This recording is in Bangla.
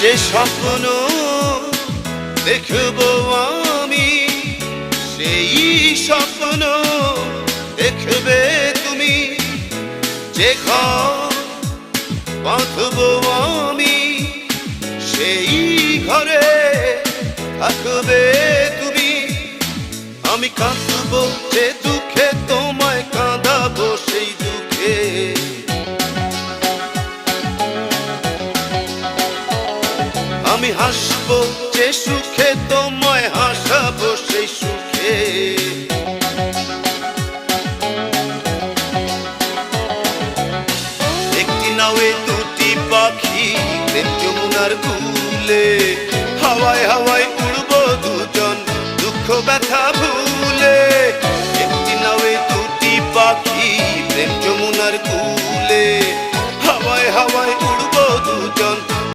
যে স্বপ্ন দেখব আমি, সেই স্বপ্ন দেখবে তুমি। যে ঘর বাঁধব আমি, সেই ঘরে থাকবে তুমি। আমি কাঁদব যে দুঃখে, তোমায় কাঁদাবো সেই দুঃখে। আমি হাসবো যে সুখে, তোমায় হাসাবো সেই সুখে। একটি নাওয়ে দুটি পাখি, প্রেম যমুনার কূলে, হাওয়ায় হাওয়ায়